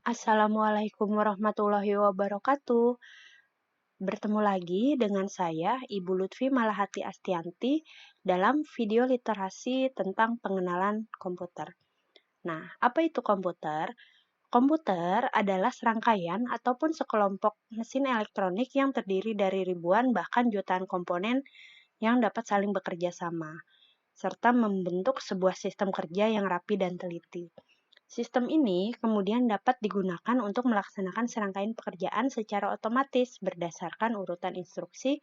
Assalamualaikum warahmatullahi wabarakatuh. Bertemu lagi dengan saya, Ibu Lutfi Malahati Astianti, dalam video literasi tentang pengenalan komputer. Nah, apa itu komputer? Komputer adalah serangkaian ataupun sekelompok mesin elektronik yang terdiri dari ribuan bahkan jutaan komponen yang dapat saling bekerja sama, serta membentuk sebuah sistem kerja yang rapi dan teliti. Sistem ini kemudian dapat digunakan untuk melaksanakan serangkaian pekerjaan secara otomatis berdasarkan urutan instruksi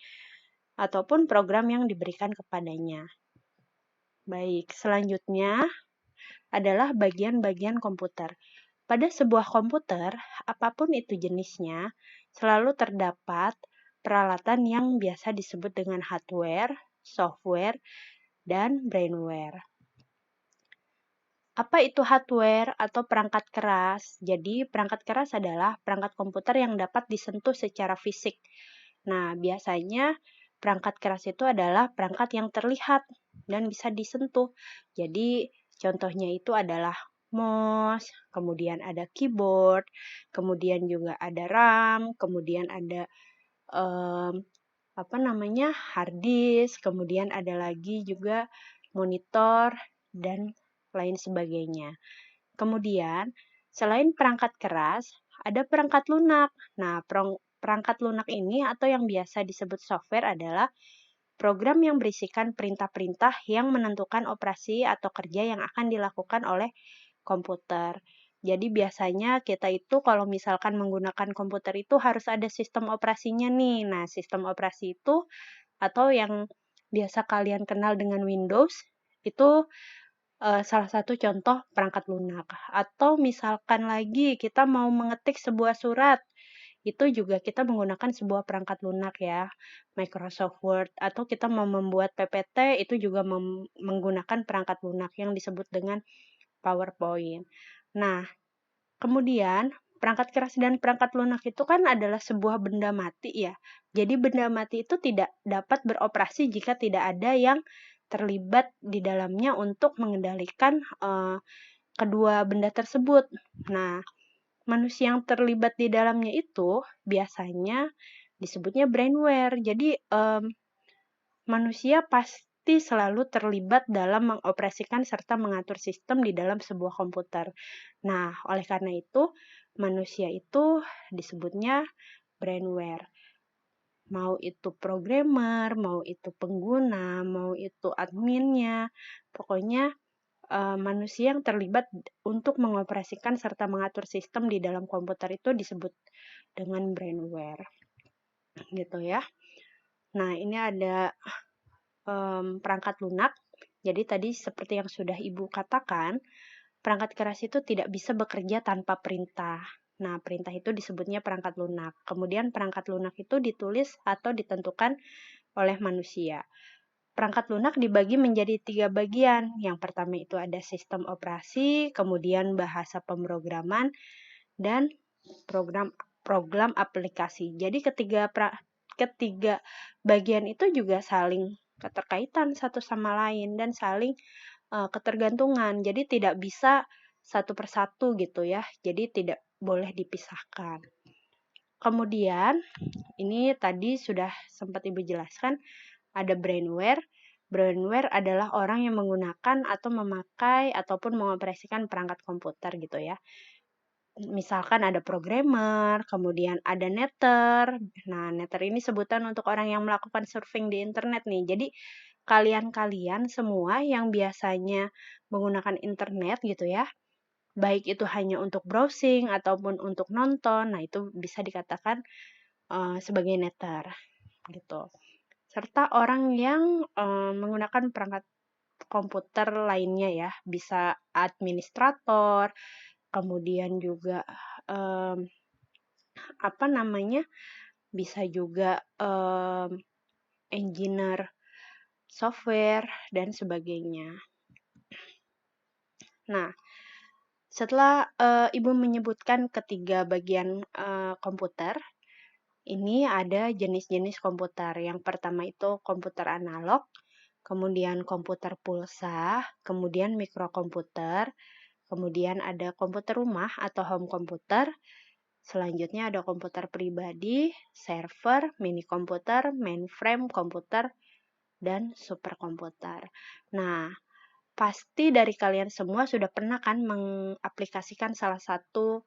ataupun program yang diberikan kepadanya. Baik, selanjutnya adalah bagian-bagian komputer. Pada sebuah komputer, apapun itu jenisnya, selalu terdapat peralatan yang biasa disebut dengan hardware, software, dan brainware. Apa itu hardware atau perangkat keras? Jadi, perangkat keras adalah perangkat komputer yang dapat disentuh secara fisik. Nah, biasanya perangkat keras itu adalah perangkat yang terlihat dan bisa disentuh. Jadi, contohnya itu adalah mouse, kemudian ada keyboard, kemudian juga ada RAM, kemudian ada hard disk, kemudian ada lagi juga monitor dan lain sebagainya. Kemudian, selain perangkat keras, ada perangkat lunak. Nah, perangkat lunak ini atau yang biasa disebut software adalah program yang berisikan perintah-perintah yang menentukan operasi atau kerja yang akan dilakukan oleh komputer. Jadi biasanya kita itu kalau misalkan menggunakan komputer itu harus ada sistem operasinya nih. Nah, sistem operasi itu atau yang biasa kalian kenal dengan Windows itu salah satu contoh perangkat lunak. Atau misalkan lagi kita mau mengetik sebuah surat, itu juga kita menggunakan sebuah perangkat lunak ya, Microsoft Word. Atau kita mau membuat PPT, itu juga menggunakan perangkat lunak yang disebut dengan PowerPoint. Nah, kemudian perangkat keras dan perangkat lunak itu kan adalah sebuah benda mati ya. Jadi benda mati itu tidak dapat beroperasi jika tidak ada yang terlibat di dalamnya untuk mengendalikan kedua benda tersebut. Nah, manusia yang terlibat di dalamnya itu biasanya disebutnya brainware. Jadi manusia pasti selalu terlibat dalam mengoperasikan serta mengatur sistem di dalam sebuah komputer. Nah, oleh karena itu manusia itu disebutnya brainware. Mau itu programmer, mau itu pengguna, mau itu adminnya, pokoknya manusia yang terlibat untuk mengoperasikan serta mengatur sistem di dalam komputer itu disebut dengan brainware, gitu ya. Nah, ini ada perangkat lunak. Jadi tadi seperti yang sudah Ibu katakan, perangkat keras itu tidak bisa bekerja tanpa perintah. Nah, perintah itu disebutnya perangkat lunak. Kemudian perangkat lunak itu ditulis atau ditentukan oleh manusia. Perangkat lunak dibagi menjadi 3 bagian. Yang pertama itu ada sistem operasi, kemudian bahasa pemrograman, dan program aplikasi. Jadi ketiga bagian itu juga saling keterkaitan satu sama lain dan saling ketergantungan. Jadi tidak bisa satu persatu gitu ya. Jadi tidak boleh dipisahkan. Kemudian ini tadi sudah sempat Ibu jelaskan ada brainware. Brainware adalah orang yang menggunakan atau memakai ataupun mengoperasikan perangkat komputer gitu ya. Misalkan ada programmer, kemudian ada netter. Nah, netter ini sebutan untuk orang yang melakukan surfing di internet nih. Jadi, kalian-kalian semua yang biasanya menggunakan internet gitu ya, baik itu hanya untuk browsing ataupun untuk nonton, nah itu bisa dikatakan sebagai netter gitu. Serta orang yang menggunakan perangkat komputer lainnya ya, bisa administrator, kemudian juga bisa juga engineer software dan sebagainya. Nah, setelah Ibu menyebutkan ketiga bagian komputer, ini ada jenis-jenis komputer. Yang pertama itu komputer analog, kemudian komputer pulsa, kemudian mikrokomputer, Kemudian ada komputer rumah atau home komputer. Selanjutnya ada komputer pribadi, server, mini komputer, mainframe komputer, dan superkomputer. Nah, pasti dari kalian semua sudah pernah kan mengaplikasikan salah satu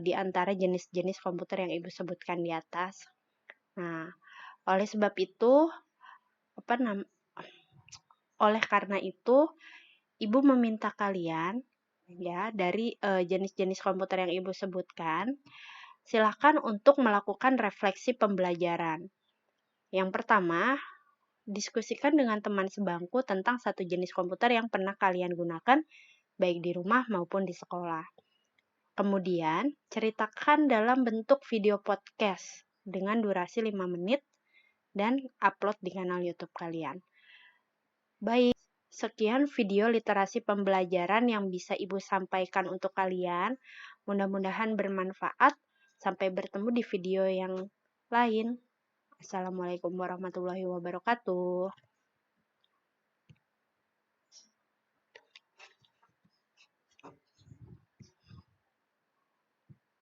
di antara jenis-jenis komputer yang Ibu sebutkan di atas. Nah, oleh sebab itu, oleh karena itu, Ibu meminta kalian ya dari jenis-jenis komputer yang Ibu sebutkan, silakan untuk melakukan refleksi pembelajaran. Yang pertama, diskusikan dengan teman sebangku tentang satu jenis komputer yang pernah kalian gunakan, baik di rumah maupun di sekolah. Kemudian, ceritakan dalam bentuk video podcast dengan durasi 5 menit dan upload di kanal YouTube kalian. Baik, sekian video literasi pembelajaran yang bisa Ibu sampaikan untuk kalian. Mudah-mudahan bermanfaat. Sampai bertemu di video yang lain. Assalamualaikum warahmatullahi wabarakatuh.